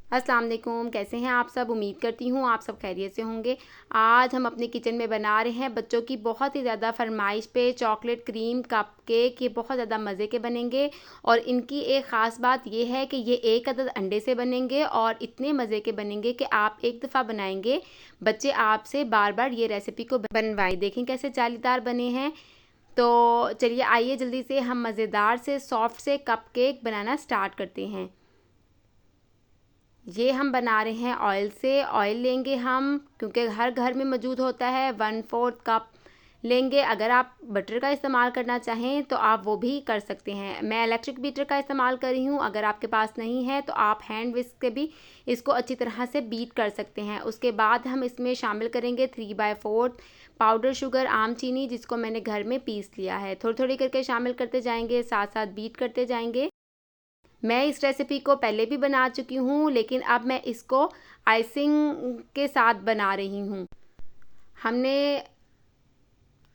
अस्सलाम वालेकुम, कैसे हैं आप सब। उम्मीद करती हूँ आप सब खैरियत से होंगे। आज हम अपने किचन में बना रहे हैं बच्चों की बहुत ही ज़्यादा फरमाइश पे चॉकलेट क्रीम कप केक। ये बहुत ज़्यादा मज़े के बनेंगे और इनकी एक ख़ास बात ये है कि ये एक अदद अंडे से बनेंगे और इतने मज़े के बनेंगे कि आप एक दफ़ा बनाएंगे बच्चे आपसे बार बार ये रेसिपी को बनवाएं। देखें कैसे जालीदार बने हैं। तो चलिए आइए जल्दी से हम मज़ेदार से सॉफ्ट से कप केक बनाना स्टार्ट करते हैं। ये हम बना रहे हैं ऑयल से। ऑयल लेंगे हम, क्योंकि हर घर में मौजूद होता है। 1/4 कप लेंगे। अगर आप बटर का इस्तेमाल करना चाहें तो आप वो भी कर सकते हैं। मैं इलेक्ट्रिक बीटर का इस्तेमाल कर रही हूँ। अगर आपके पास नहीं है तो आप हैंड विस्क से भी इसको अच्छी तरह से बीट कर सकते हैं। उसके बाद हम इसमें शामिल करेंगे 3/4 पाउडर शुगर, आम चीनी, जिसको मैंने घर में पीस लिया है। थोड़ी थोड़ी करके शामिल करते जाएंगे, साथ साथ बीट करते जाएंगे। मैं इस रेसिपी को पहले भी बना चुकी हूँ, लेकिन अब मैं इसको आइसिंग के साथ बना रही हूँ। हमने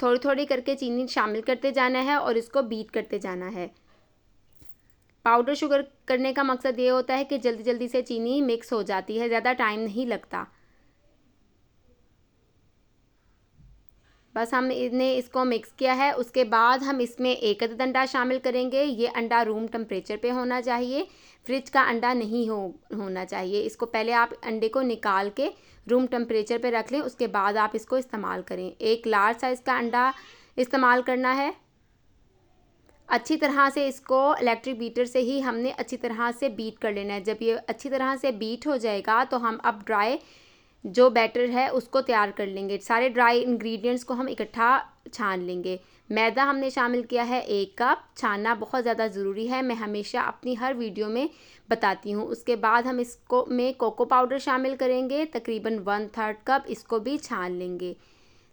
थोड़ी थोड़ी करके चीनी शामिल करते जाना है और इसको बीट करते जाना है। पाउडर शुगर करने का मकसद ये होता है कि जल्दी जल्दी से चीनी मिक्स हो जाती है, ज़्यादा टाइम नहीं लगता। बस हमने इसको मिक्स किया है। उसके बाद हम इसमें एक अदद अंडा शामिल करेंगे। ये अंडा रूम टेम्परेचर पे होना चाहिए, फ्रिज का अंडा नहीं होना चाहिए। इसको पहले आप अंडे को निकाल के रूम टेम्परेचर पे रख लें, उसके बाद आप इसको इस्तेमाल करें। एक लार्ज साइज़ का अंडा इस्तेमाल करना है। अच्छी तरह से इसको इलेक्ट्रिक बीटर से ही हमने अच्छी तरह से बीट कर लेना है। जब ये अच्छी तरह से बीट हो जाएगा तो हम अब ड्राई जो बैटर है उसको तैयार कर लेंगे। सारे ड्राई इंग्रेडिएंट्स को हम इकट्ठा छान लेंगे। मैदा हमने शामिल किया है 1 कप। छानना बहुत ज़्यादा ज़रूरी है, मैं हमेशा अपनी हर वीडियो में बताती हूँ। उसके बाद हम इसको में कोको पाउडर शामिल करेंगे, तकरीबन 1/3 कप। इसको भी छान लेंगे।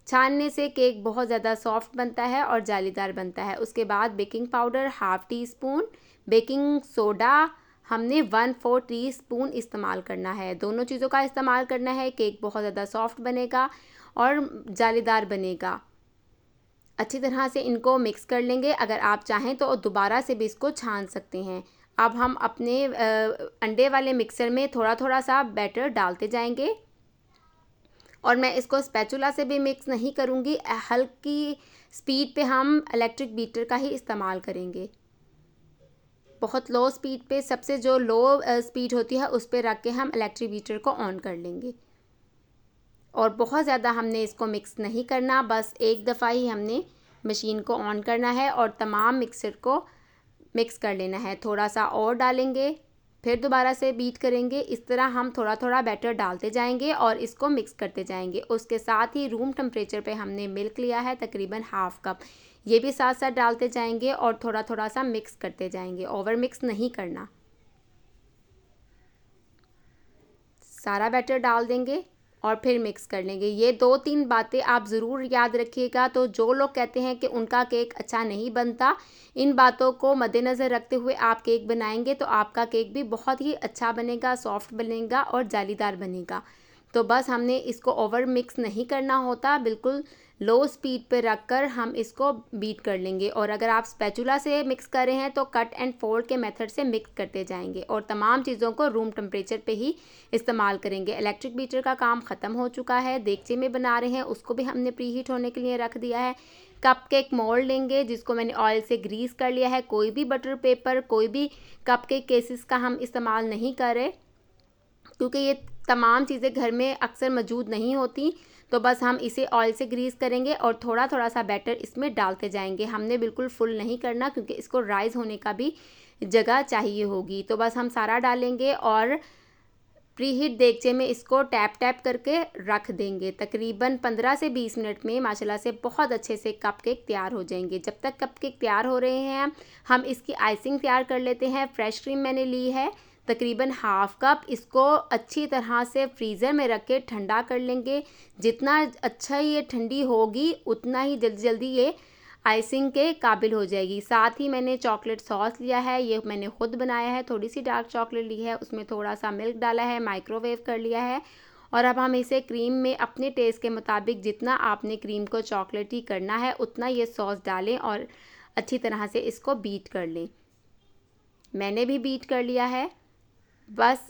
छानने से केक बहुत ज़्यादा सॉफ्ट बनता है और जालीदार बनता है। उसके बाद baking powder ½ tea spoon, baking soda हमने 1/4 टी स्पून इस्तेमाल करना है। दोनों चीज़ों का इस्तेमाल करना है। केक बहुत ज़्यादा सॉफ्ट बनेगा और जालीदार बनेगा। अच्छी तरह से इनको मिक्स कर लेंगे। अगर आप चाहें तो दोबारा से भी इसको छान सकते हैं। अब हम अपने अंडे वाले मिक्सर में थोड़ा थोड़ा सा बैटर डालते जाएंगे और मैं इसको स्पैचुला से भी मिक्स नहीं करूँगी। हल्की स्पीड पे हम इलेक्ट्रिक बीटर का ही इस्तेमाल करेंगे। बहुत लो स्पीड पे, सबसे जो लो स्पीड होती है उस पर रख के हम इलेक्ट्रिक बीटर को ऑन कर लेंगे। और बहुत ज़्यादा हमने इसको मिक्स नहीं करना, बस एक दफ़ा ही हमने मशीन को ऑन करना है और तमाम मिक्सर को मिक्स कर लेना है। थोड़ा सा और डालेंगे, फिर दोबारा से बीट करेंगे। इस तरह हम थोड़ा थोड़ा बैटर डालते जाएंगे और इसको मिक्स करते जाएंगे। उसके साथ ही रूम टेम्परेचर पे हमने मिल्क लिया है तकरीबन ½ कप। ये भी साथ साथ डालते जाएंगे और थोड़ा थोड़ा सा मिक्स करते जाएंगे। ओवर मिक्स नहीं करना। सारा बैटर डाल देंगे और फिर मिक्स कर लेंगे। ये 2-3 बातें आप ज़रूर याद रखिएगा। तो जो लोग कहते हैं कि उनका केक अच्छा नहीं बनता, इन बातों को मद्देनज़र रखते हुए आप केक बनाएंगे तो आपका केक भी बहुत ही अच्छा बनेगा, सॉफ्ट बनेगा और जालीदार बनेगा। तो बस हमने इसको ओवर मिक्स नहीं करना होता, बिल्कुल लो स्पीड पे रखकर हम इसको बीट कर लेंगे। और अगर आप स्पैचुला से मिक्स कर रहे हैं तो कट एंड फोल्ड के मेथड से मिक्स करते जाएंगे और तमाम चीज़ों को रूम टेम्परेचर पे ही इस्तेमाल करेंगे। इलेक्ट्रिक बीटर का काम ख़त्म हो चुका है। देगचे में बना रहे हैं, उसको भी हमने प्री हीट होने के लिए रख दिया है। कप केक मोल्ड लेंगे जिसको मैंने ऑयल से ग्रीस कर लिया है। कोई भी बटर पेपर, कोई भी कप केक केसेस का हम इस्तेमाल नहीं कर रहे, क्योंकि ये तमाम चीज़ें घर में अक्सर मौजूद नहीं होती। तो बस हम इसे ऑयल से ग्रीस करेंगे और थोड़ा थोड़ा सा बैटर इसमें डालते जाएंगे। हमने बिल्कुल फुल नहीं करना, क्योंकि इसको राइज़ होने का भी जगह चाहिए होगी। तो बस हम सारा डालेंगे और प्री हीट देगचे में इसको टैप टैप करके रख देंगे। तकरीबन 15 से 20 मिनट में माशाल्लाह से बहुत अच्छे से कप केक तैयार हो जाएंगे। जब तक कप केक तैयार हो रहे हैं हम इसकी आइसिंग तैयार कर लेते हैं। फ्रेश क्रीम मैंने ली है तकरीबन ½ कप। इसको अच्छी तरह से फ्रीज़र में रख के ठंडा कर लेंगे। जितना अच्छा ये ठंडी होगी उतना ही जल्दी जल्दी ये आइसिंग के काबिल हो जाएगी। साथ ही मैंने चॉकलेट सॉस लिया है, ये मैंने खुद बनाया है। थोड़ी सी डार्क चॉकलेट ली है, उसमें थोड़ा सा मिल्क डाला है, माइक्रोवेव कर लिया है। और अब हम इसे क्रीम में अपने टेस्ट के मुताबिक, जितना आपने क्रीम को चॉकलेटी करना है उतना ये सॉस डालें और अच्छी तरह से इसको बीट कर लें। मैंने भी बीट कर लिया है। बस